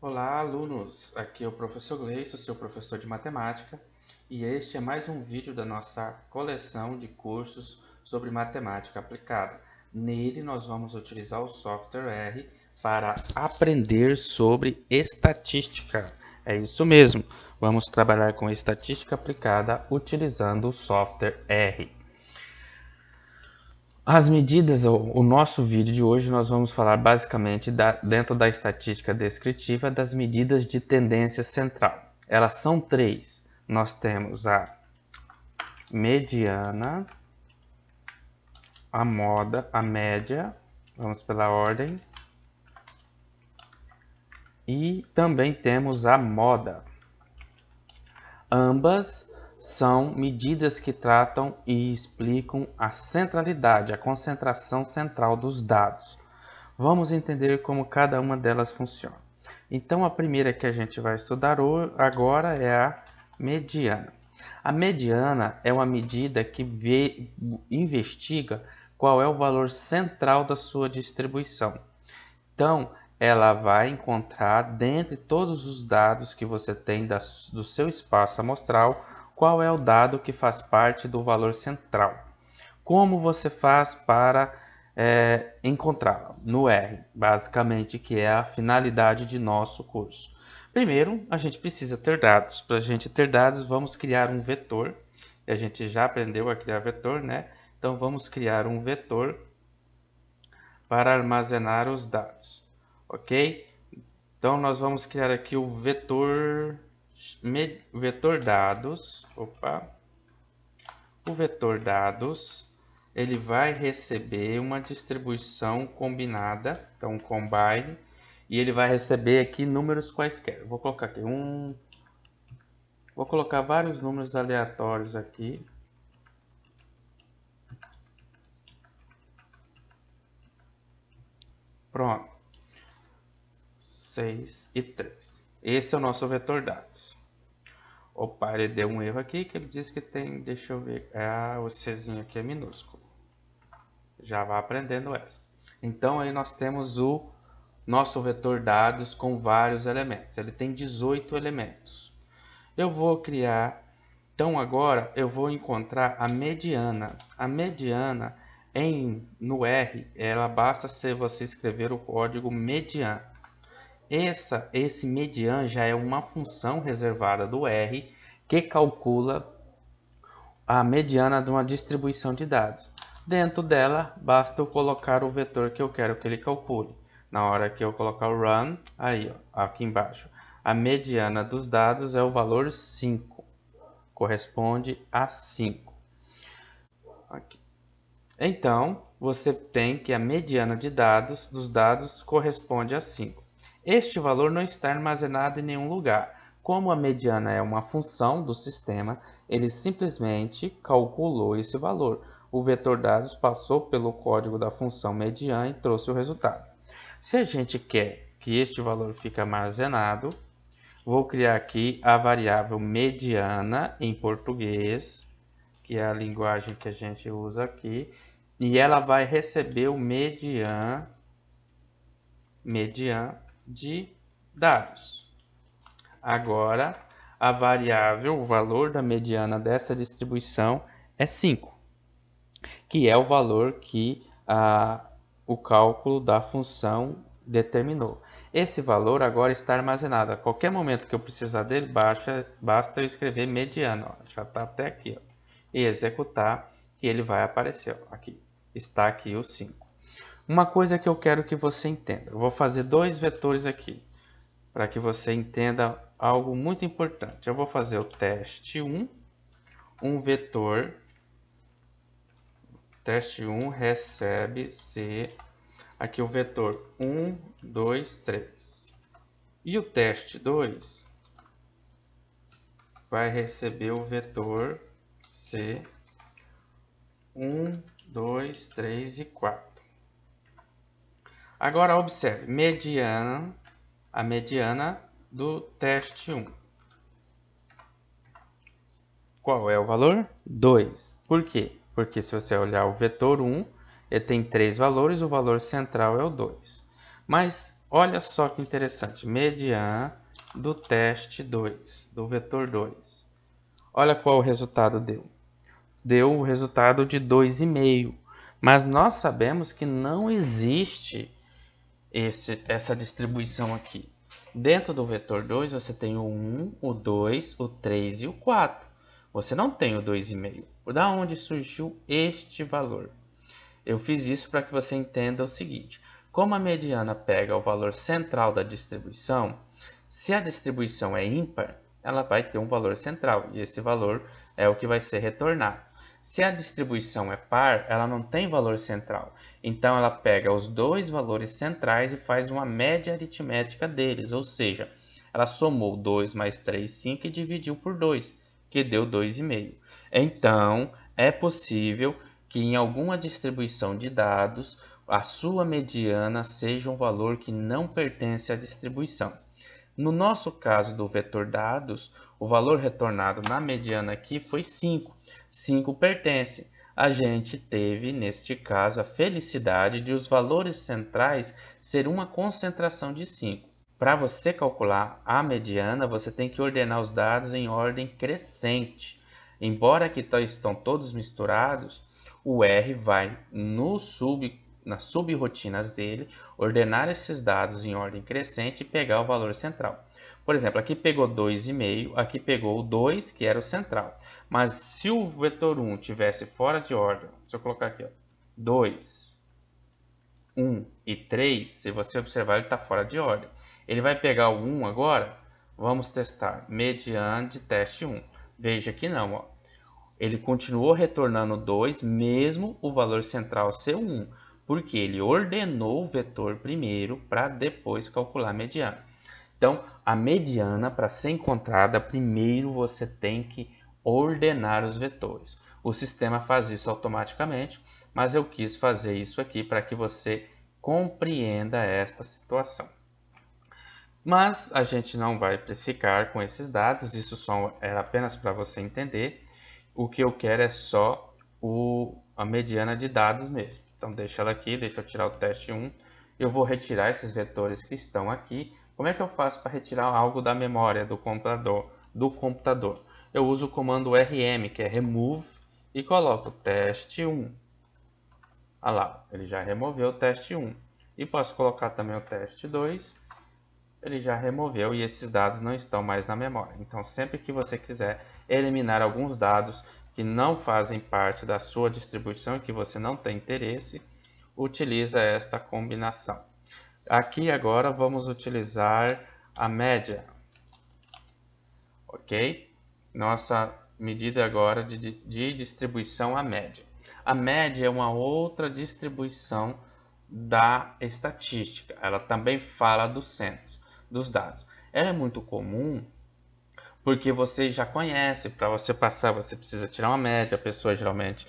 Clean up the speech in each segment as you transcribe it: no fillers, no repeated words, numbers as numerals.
Olá, alunos! Aqui é o professor Gleison, seu professor de matemática, e este é mais um vídeo da nossa coleção de cursos sobre matemática aplicada. Nele, nós vamos utilizar o software R para aprender sobre estatística. É isso mesmo, vamos trabalhar com estatística aplicada utilizando o software R. As medidas, o nosso vídeo de hoje, nós vamos falar basicamente dentro da estatística descritiva das medidas de tendência central. Elas são três. Nós temos a mediana, a moda, a média, vamos pela ordem, e também temos a moda. Ambas são medidas que tratam e explicam a centralidade, a concentração central dos dados. Vamos entender como cada uma delas funciona. Então, a primeira que a gente vai estudar agora é a mediana. A mediana é uma medida que investiga qual é o valor central da sua distribuição. Então, ela vai encontrar, dentre todos os dados que você tem do seu espaço amostral, qual é o dado que faz parte do valor central. Como você faz para encontrá-la? No R, basicamente, que é a finalidade de nosso curso. Primeiro, a gente precisa ter dados. Para a gente ter dados, vamos criar um vetor. A gente já aprendeu a criar vetor, né? Então, vamos criar um vetor para armazenar os dados, ok? Então, nós vamos criar aqui o vetor dados. O vetor dados, ele vai receber uma distribuição combinada, então combine, e ele vai receber aqui números quaisquer. Vou colocar aqui vou colocar vários números aleatórios aqui. Pronto. 6 e 3. Esse é o nosso vetor dados. Opa, ele deu um erro aqui que ele disse que tem, deixa eu ver, o Czinho aqui é minúsculo. Já vai aprendendo essa. Então aí nós temos o nosso vetor dados com vários elementos. Ele tem 18 elementos. Eu vou criar, então agora eu vou encontrar a mediana. A mediana no R, ela basta se você escrever o código median. Esse median já é uma função reservada do R que calcula a mediana de uma distribuição de dados. Dentro dela, basta eu colocar o vetor que eu quero que ele calcule. Na hora que eu colocar o run, aí, ó, aqui embaixo, a mediana dos dados é o valor 5, corresponde a 5. Aqui. Então, você tem que a mediana dos dados corresponde a 5. Este valor não está armazenado em nenhum lugar. Como a mediana é uma função do sistema, ele simplesmente calculou esse valor. O vetor dados passou pelo código da função median e trouxe o resultado. Se a gente quer que este valor fique armazenado, vou criar aqui a variável mediana em português, que é a linguagem que a gente usa aqui, e ela vai receber o median de dados. Agora, a variável, o valor da mediana dessa distribuição é 5, que é o valor que o cálculo da função determinou. Esse valor agora está armazenado. A qualquer momento que eu precisar dele, basta eu escrever mediana. Ó, já está até aqui. Ó, e executar, que ele vai aparecer. Ó, aqui. Está aqui o 5. Uma coisa que eu quero que você entenda. Eu vou fazer dois vetores aqui, para que você entenda algo muito importante. Eu vou fazer o teste 1, um vetor. Teste 1 recebe C, aqui o vetor 1, 2, 3. E o teste 2 vai receber o vetor C, 1, 2, 3 e 4. Agora observe, a mediana do teste 1. Qual é o valor? 2. Por quê? Porque se você olhar o vetor 1, ele tem 3 valores, o valor central é o 2. Mas Olha só que interessante, median do teste 2, do vetor 2. Olha qual o resultado deu. Deu o resultado de 2,5. Mas nós sabemos que não existe essa distribuição aqui. Dentro do vetor 2 você tem o 1, o 2, o 3 e o 4. Você não tem o 2,5. Da onde surgiu este valor? Eu fiz isso para que você entenda o seguinte. Como a mediana pega o valor central da distribuição, se a distribuição é ímpar, ela vai ter um valor central, e esse valor é o que vai ser retornado. Se a distribuição é par, ela não tem valor central, então ela pega os dois valores centrais e faz uma média aritmética deles, ou seja, ela somou 2 mais 3, 5 e dividiu por 2, que deu 2,5. Então, é possível que em alguma distribuição de dados, a sua mediana seja um valor que não pertence à distribuição. No nosso caso do vetor dados, o valor retornado na mediana aqui foi 5. 5 pertence. A gente teve, neste caso, a felicidade de os valores centrais ser uma concentração de 5. Para você calcular a mediana, você tem que ordenar os dados em ordem crescente. Embora aqui estão todos misturados, o R vai nas subrrotinas dele, ordenar esses dados em ordem crescente e pegar o valor central. Por exemplo, aqui pegou 2,5, aqui pegou o 2, que era o central. Mas se o vetor 1 tivesse fora de ordem, se eu colocar aqui, ó, 2, 1 e 3, se você observar, ele está fora de ordem. Ele vai pegar o 1 agora, vamos testar, mediana de teste 1. Veja que não, ó. Ele continuou retornando 2, mesmo o valor central ser 1, porque ele ordenou o vetor primeiro para depois calcular a mediana. Então, a mediana, para ser encontrada, primeiro você tem que ordenar os vetores. O sistema faz isso automaticamente, mas eu quis fazer isso aqui para que você compreenda esta situação. Mas a gente não vai ficar com esses dados, isso só era apenas para você entender. O que eu quero é só a mediana de dados mesmo. Então deixa ela aqui, deixa eu tirar o teste 1. Eu vou retirar esses vetores que estão aqui. Como é que eu faço para retirar algo da memória do computador? Eu uso o comando rm, que é remove, e coloco teste 1. Olha lá, ele já removeu o teste 1. E posso colocar também o teste 2. Ele já removeu e esses dados não estão mais na memória. Então, sempre que você quiser eliminar alguns dados que não fazem parte da sua distribuição e que você não tem interesse, utiliza esta combinação. Aqui agora vamos utilizar a média, ok? Nossa medida agora de distribuição à média. A média é uma outra distribuição da estatística. Ela também fala do centro dos dados. Ela é muito comum porque você já conhece, para você passar você precisa tirar uma média, a pessoa geralmente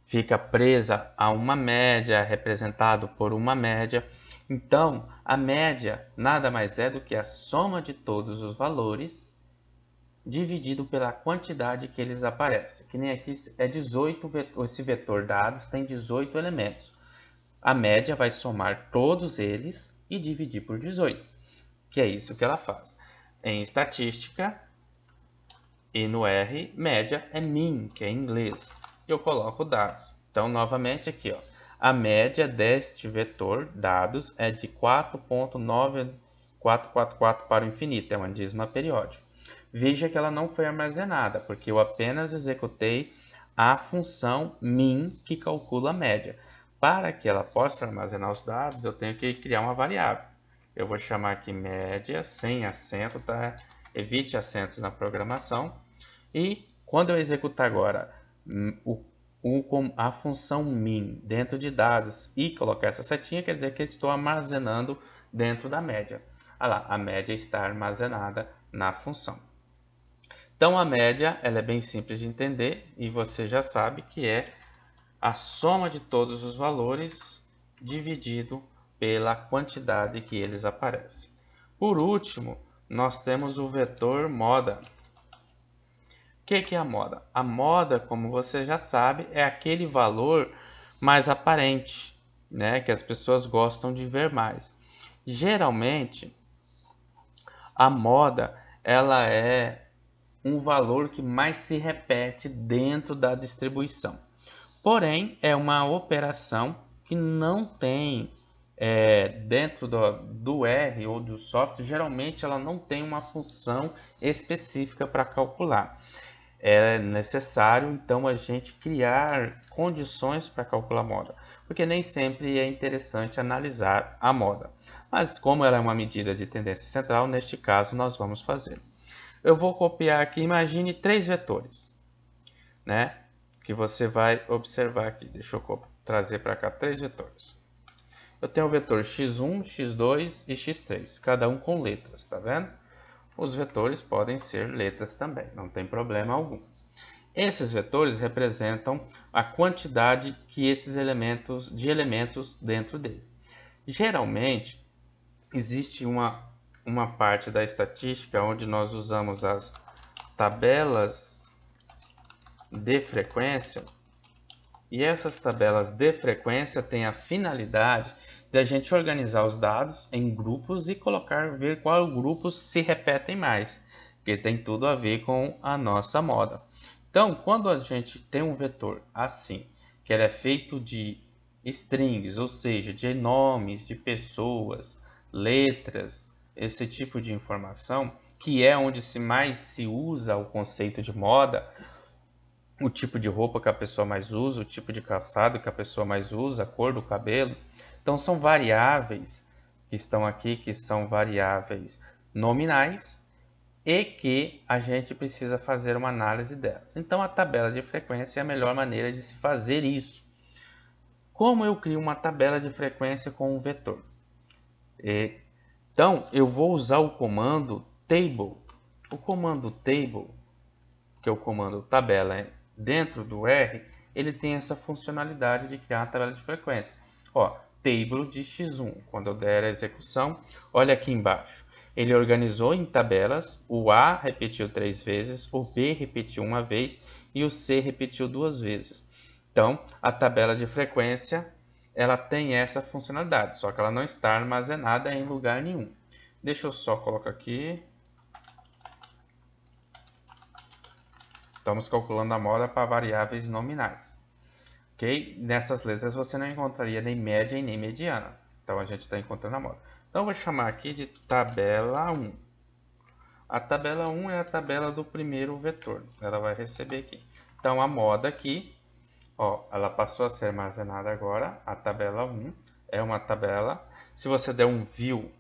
fica presa a uma média, representado por uma média. Então, a média nada mais é do que a soma de todos os valores dividido pela quantidade que eles aparecem. Que nem aqui é 18, esse vetor dados tem 18 elementos. A média vai somar todos eles e dividir por 18, que é isso que ela faz. Em estatística e no R, média é mean, que é em inglês. E eu coloco dados. Então, novamente aqui, ó, a média deste vetor dados é de 4.9444 para o infinito, é uma dízima periódica. Veja que ela não foi armazenada, porque eu apenas executei a função min, que calcula a média. Para que ela possa armazenar os dados, eu tenho que criar uma variável. Eu vou chamar aqui média, sem acento, tá? Evite acentos na programação. E quando eu executar agora a função min dentro de dados e colocar essa setinha, quer dizer que eu estou armazenando dentro da média. Olha lá, a média está armazenada na função. Então a média ela é bem simples de entender e você já sabe que é a soma de todos os valores dividido pela quantidade que eles aparecem. Por último, nós temos o vetor moda. O que é a moda? A moda, como você já sabe, é aquele valor mais aparente, né, que as pessoas gostam de ver mais. Geralmente, a moda ela é um valor que mais se repete dentro da distribuição. Porém, é uma operação que não tem dentro do R ou do software, geralmente ela não tem uma função específica para calcular. É necessário, então, a gente criar condições para calcular a moda, porque nem sempre é interessante analisar a moda. Mas como ela é uma medida de tendência central, neste caso nós vamos fazer. Eu vou copiar aqui, imagine 3 vetores, né? Que você vai observar aqui. Deixa eu trazer para cá 3 vetores. Eu tenho o vetor x1, x2 e x3, cada um com letras, tá vendo? Os vetores podem ser letras também, não tem problema algum. Esses vetores representam a quantidade que esses elementos dentro dele. Geralmente, existe uma parte da estatística onde nós usamos as tabelas de frequência, e essas tabelas de frequência têm a finalidade de a gente organizar os dados em grupos e ver qual grupos se repetem mais, que tem tudo a ver com a nossa moda. Então, quando a gente tem um vetor assim, que ele é feito de strings, ou seja, de nomes de pessoas, letras, esse tipo de informação, que é onde mais se usa o conceito de moda, o tipo de roupa que a pessoa mais usa, o tipo de calçado que a pessoa mais usa, a cor do cabelo. Então são variáveis que estão aqui, que são variáveis nominais e que a gente precisa fazer uma análise delas. Então a tabela de frequência é a melhor maneira de se fazer isso. Como eu crio uma tabela de frequência com um vetor? Então eu vou usar o comando table. O comando table, que é o comando tabela dentro do R, ele tem essa funcionalidade de criar uma tabela de frequência. Ó, table de x1, quando eu der a execução, olha aqui embaixo. Ele organizou em tabelas, o A repetiu 3 vezes, o B repetiu uma vez e o C repetiu 2 vezes. Então, a tabela de frequência, ela tem essa funcionalidade, só que ela não está armazenada em lugar nenhum. Deixa eu só colocar aqui. Estamos calculando a moda para variáveis nominais. Ok? Nessas letras você não encontraria nem média e nem mediana. Então a gente está encontrando a moda. Então eu vou chamar aqui de tabela 1. A tabela 1 é a tabela do primeiro vetor. Ela vai receber aqui. Então a moda aqui, ó, ela passou a ser armazenada agora. A tabela 1 é uma tabela. Se você der um view,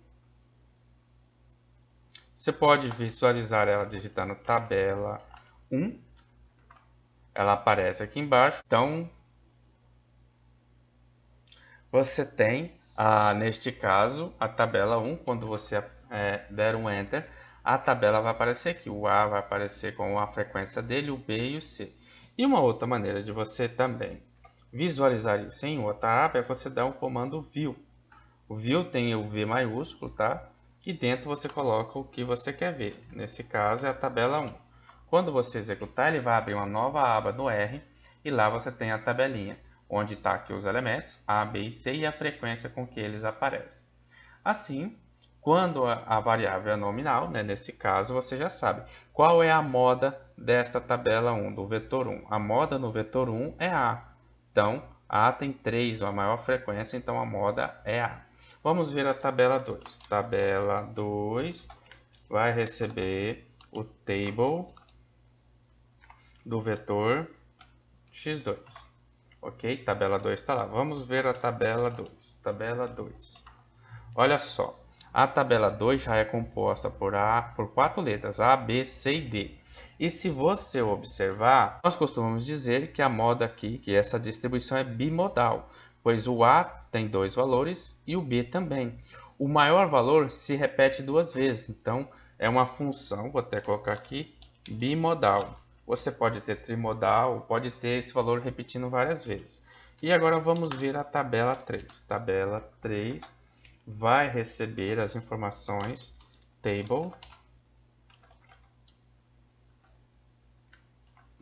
você pode visualizar ela digitando tabela 1. Ela aparece aqui embaixo. Então você tem, neste caso, a tabela 1, quando você der um Enter, a tabela vai aparecer aqui. O A vai aparecer com a frequência dele, o B e o C. E uma outra maneira de você também visualizar isso em outra aba é você dar um comando View. O View tem o V maiúsculo, tá? E dentro você coloca o que você quer ver. Nesse caso é a tabela 1. Quando você executar, ele vai abrir uma nova aba no R e lá você tem a tabelinha, onde está aqui os elementos A, B e C e a frequência com que eles aparecem. Assim, quando a variável é nominal, né, nesse caso você já sabe qual é a moda desta tabela 1, do vetor 1. A moda no vetor 1 é A. Então, A tem 3, a maior frequência, então a moda é A. Vamos ver a tabela 2. Tabela 2 vai receber o table do vetor x2. Ok? Tabela 2 está lá. Vamos ver a tabela 2. Tabela 2. Olha só. A tabela 2 já é composta por 4 letras. A, B, C e D. E se você observar, nós costumamos dizer que a moda aqui, que essa distribuição é bimodal, pois o A tem 2 valores e o B também. O maior valor se repete 2 vezes, então é uma função, vou até colocar aqui, bimodal. Você pode ter trimodal, pode ter esse valor repetindo várias vezes. E agora vamos ver a tabela 3. Tabela 3 vai receber as informações table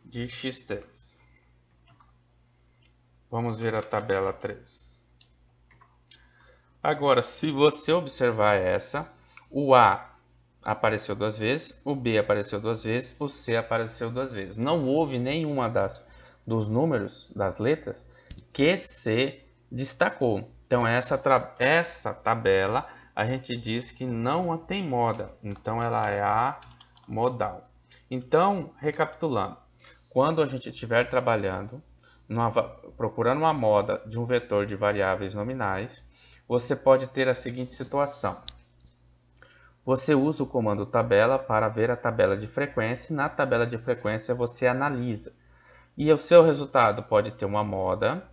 de x3. Vamos ver a tabela 3. Agora, se você observar essa, o A apareceu duas vezes, o B apareceu duas vezes, o C apareceu duas vezes. Não houve nenhuma dos números, das letras, que se destacou. Então, essa tabela a gente diz que não tem moda. Então, ela é amodal. Então, recapitulando, quando a gente estiver trabalhando, procurando uma moda de um vetor de variáveis nominais, você pode ter a seguinte situação. Você usa o comando tabela para ver a tabela de frequência. Na tabela de frequência você analisa. E o seu resultado pode ter uma moda,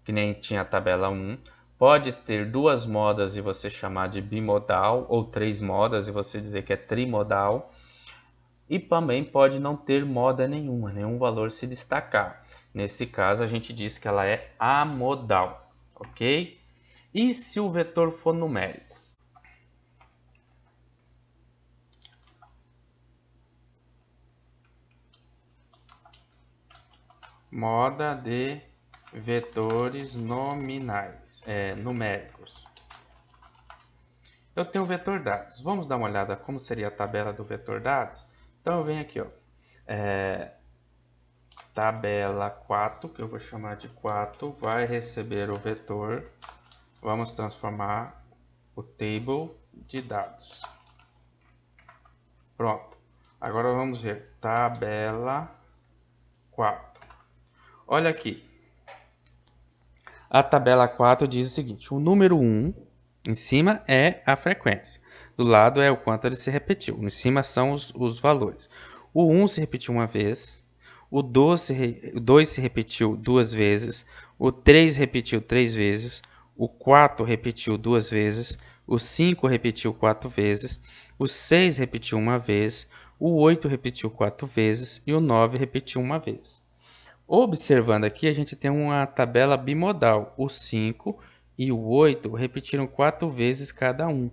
que nem tinha a tabela 1. Pode ter duas modas e você chamar de bimodal, ou três modas e você dizer que é trimodal. E também pode não ter moda nenhuma, nenhum valor se destacar. Nesse caso a gente diz que ela é amodal, ok? E se o vetor for numérico? Moda de vetores nominais, numéricos. Eu tenho o vetor dados. Vamos dar uma olhada como seria a tabela do vetor dados? Então eu venho aqui, ó, tabela 4, que eu vou chamar de 4, vai receber o vetor. Vamos transformar o table de dados. Pronto. Agora vamos ver tabela 4. Olha aqui. A tabela 4 diz o seguinte: o número 1 em cima é a frequência, do lado é o quanto ele se repetiu. Em cima são os valores. O 1 se repetiu uma vez, o 2 se repetiu duas vezes, o 3 repetiu três vezes, o 4 repetiu duas vezes, o 5 repetiu quatro vezes, o 6 repetiu uma vez, o 8 repetiu quatro vezes e o 9 repetiu uma vez. Observando aqui, a gente tem uma tabela bimodal. O 5 e o 8 repetiram quatro vezes cada um.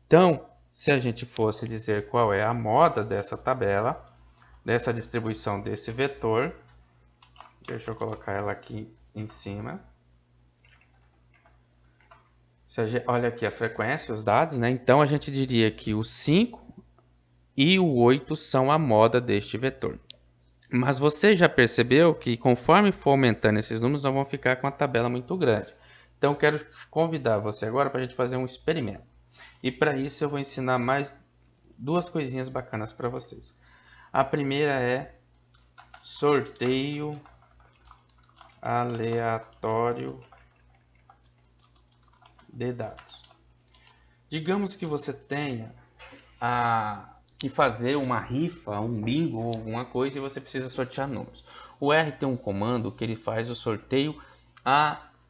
Então, se a gente fosse dizer qual é a moda dessa tabela, dessa distribuição desse vetor, deixa eu colocar ela aqui em cima. Olha aqui a frequência, os dados, né? Então, a gente diria que o 5 e o 8 são a moda deste vetor. Mas você já percebeu que conforme for aumentando esses números, nós vamos ficar com a tabela muito grande. Então, eu quero convidar você agora para a gente fazer um experimento. E para isso eu vou ensinar mais duas coisinhas bacanas para vocês. A primeira é sorteio aleatório de dados. Digamos que você tenha que fazer uma rifa, um bingo ou alguma coisa e você precisa sortear números. O R tem um comando que ele faz o sorteio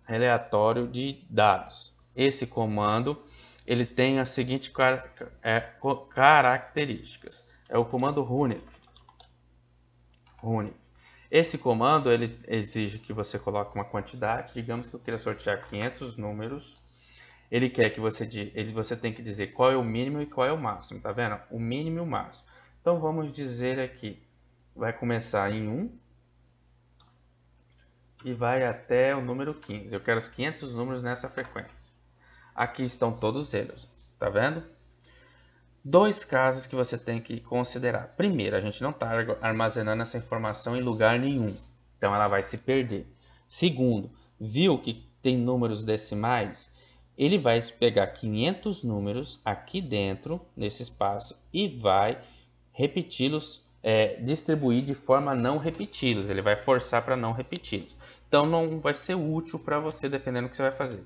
aleatório de dados. Esse comando ele tem as seguintes características. É o comando running. Esse comando ele exige que você coloque uma quantidade. Digamos que eu queira sortear 500 números. Ele quer que você tem que dizer qual é o mínimo e qual é o máximo, tá vendo? O mínimo e o máximo. Então vamos dizer aqui, vai começar em 1 e vai até o número 15. Eu quero 500 números nessa frequência. Aqui estão todos eles, tá vendo? Dois casos que você tem que considerar. Primeiro, a gente não está armazenando essa informação em lugar nenhum, então ela vai se perder. Segundo, viu que tem números decimais? Ele vai pegar 500 números aqui dentro, nesse espaço, e vai repeti-los, distribuir de forma a não repeti-los. Ele vai forçar para não repeti-los. Então não vai ser útil para você, dependendo do que você vai fazer.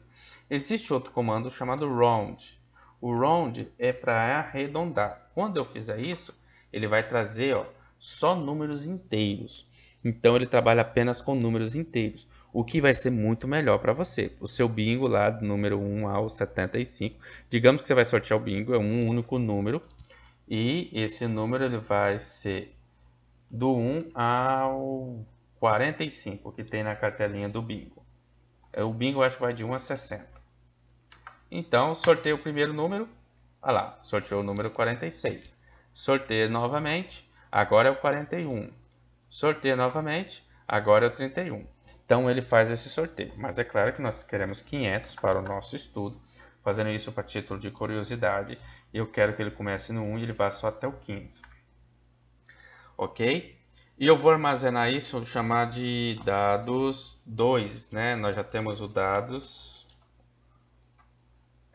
Existe outro comando chamado round. O round é para arredondar. Quando eu fizer isso, ele vai trazer só números inteiros. Então ele trabalha apenas com números inteiros, o que vai ser muito melhor para você. O seu bingo lá, do número 1 ao 75, digamos que você vai sortear o bingo, é um único número, e esse número ele vai ser do 1 ao 45, que tem na cartelinha do bingo. O bingo eu acho que vai de 1 a 60. Então, sorteio o primeiro número, olha lá, sorteou o número 46. Sorteio novamente, agora é o 41. Sorteio novamente, agora é o 31. Então ele faz esse sorteio. Mas é claro que nós queremos 500 para o nosso estudo, fazendo isso para título de curiosidade. Eu quero que ele comece no 1 e ele vá só até o 15. Ok? E eu vou armazenar isso, chamar de dados 2, né? Nós já temos o dados.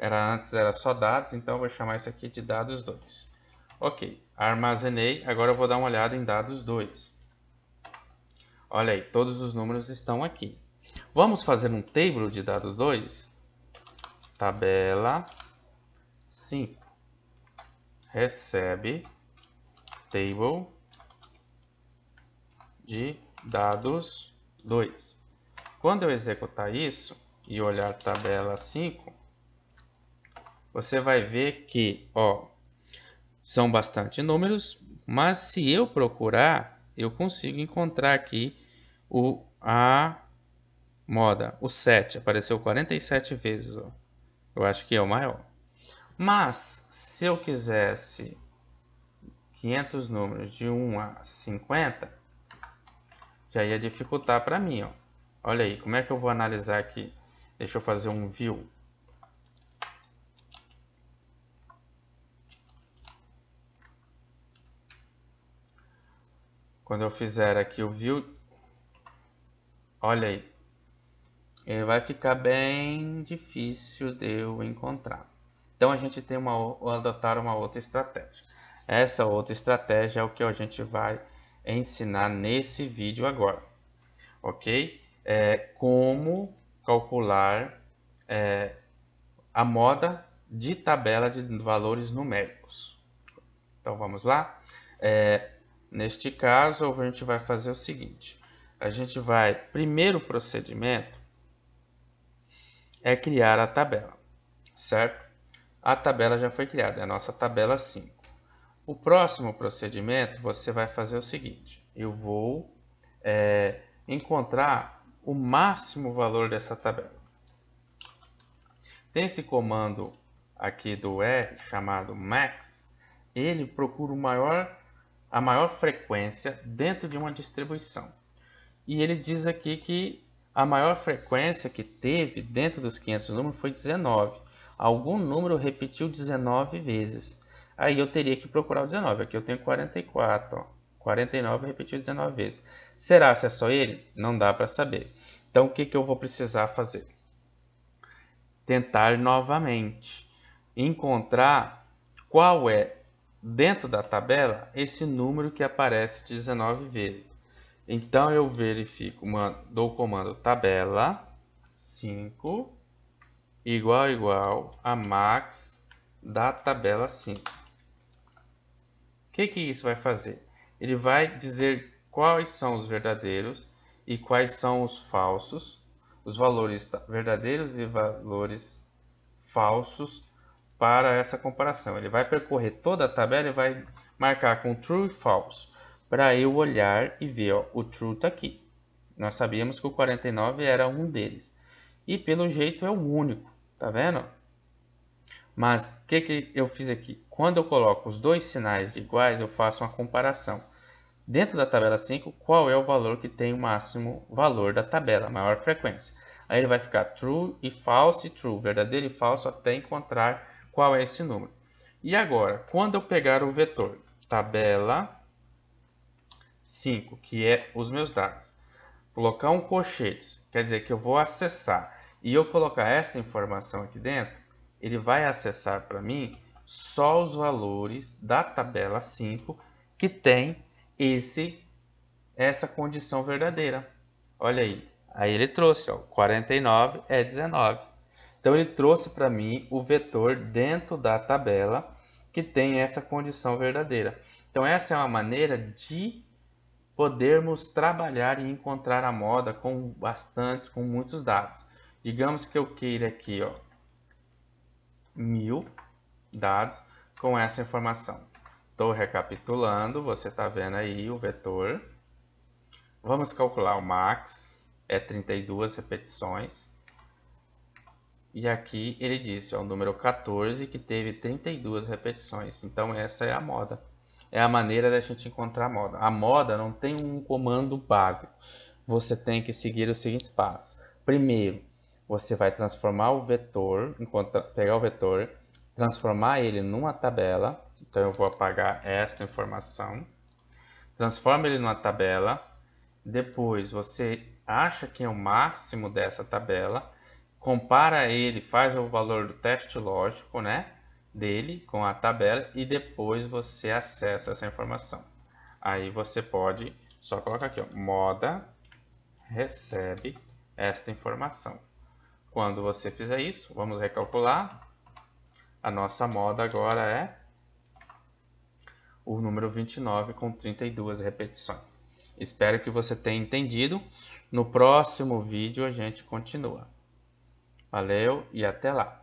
Antes era só dados, então eu vou chamar isso aqui de dados 2. Ok, armazenei. Agora eu vou dar uma olhada em dados 2. Olha aí, todos os números estão aqui. Vamos fazer um table de dados 2? Tabela 5 recebe table de dados 2. Quando eu executar isso e olhar tabela 5, você vai ver que, ó, são bastante números, mas se eu procurar, eu consigo encontrar aqui a moda, o 7, apareceu 47 vezes, ó. Eu acho que é o maior. Mas, se eu quisesse 500 números de 1 a 50, já ia dificultar para mim, ó. Olha aí, como é que eu vou analisar aqui? Deixa eu fazer um view. Quando eu fizer aqui o view, olha aí, ele vai ficar bem difícil de eu encontrar. Então a gente tem adotar uma outra estratégia. Essa outra estratégia é o que a gente vai ensinar nesse vídeo agora, ok? Como calcular a moda de tabela de valores numéricos. Então vamos lá? Neste caso a gente vai fazer o seguinte. A gente vai, primeiro procedimento é criar a tabela, certo? A tabela já foi criada, é a nossa tabela 5. O próximo procedimento, você vai fazer o seguinte. Eu vou encontrar o máximo valor dessa tabela. Tem esse comando aqui do R, chamado max. Ele procura a maior frequência dentro de uma distribuição. E ele diz aqui que a maior frequência que teve dentro dos 500 números foi 19. Algum número repetiu 19 vezes. Aí eu teria que procurar o 19. Aqui eu tenho 44. Ó. 49 repetiu 19 vezes. Será se é só ele? Não dá para saber. Então o que eu vou precisar fazer? Tentar novamente. Encontrar qual é, dentro da tabela, esse número que aparece 19 vezes. Então eu verifico, dou o comando tabela 5 igual a max da tabela 5. O que isso vai fazer? Ele vai dizer quais são os verdadeiros e quais são os falsos, os valores verdadeiros e valores falsos para essa comparação. Ele vai percorrer toda a tabela e vai marcar com true e false, para eu olhar e ver, ó, o true está aqui. Nós sabíamos que o 49 era um deles. E pelo jeito é o único, tá vendo? Mas o que eu fiz aqui? Quando eu coloco os dois sinais iguais, eu faço uma comparação. Dentro da tabela 5, qual é o valor que tem o máximo valor da tabela, a maior frequência? Aí ele vai ficar true e false e true, verdadeiro e falso, até encontrar qual é esse número. E agora, quando eu pegar o vetor tabela 5, que é os meus dados, colocar um colchete, quer dizer que eu vou acessar, e eu colocar esta informação aqui dentro, ele vai acessar para mim só os valores da tabela 5 que tem essa condição verdadeira. Olha aí ele trouxe, ó, 49 é 19. Então ele trouxe para mim o vetor dentro da tabela que tem essa condição verdadeira. Então essa é uma maneira de podermos trabalhar e encontrar a moda com muitos dados. Digamos que eu queira aqui, ó, 1000 dados com essa informação. Estou recapitulando, você está vendo aí o vetor. Vamos calcular o max, é 32 repetições. E aqui ele disse, ó, o número 14 que teve 32 repetições. Então essa é a moda. É a maneira da gente encontrar a moda. A moda não tem um comando básico. você tem que seguir os seguintes passos. Primeiro, você vai transformar o vetor, pegar o vetor, transformar ele numa tabela. Então eu vou apagar esta informação. Transforma ele numa tabela. Depois você acha que é o máximo dessa tabela, compara ele, faz o valor do teste lógico, né, dele com a tabela e depois você acessa essa informação. Aí você pode só colocar aqui, ó, moda recebe esta informação. Quando você fizer isso, vamos recalcular. A nossa moda agora é o número 29 com 32 repetições. Espero que você tenha entendido. No próximo vídeo a gente continua. Valeu e até lá!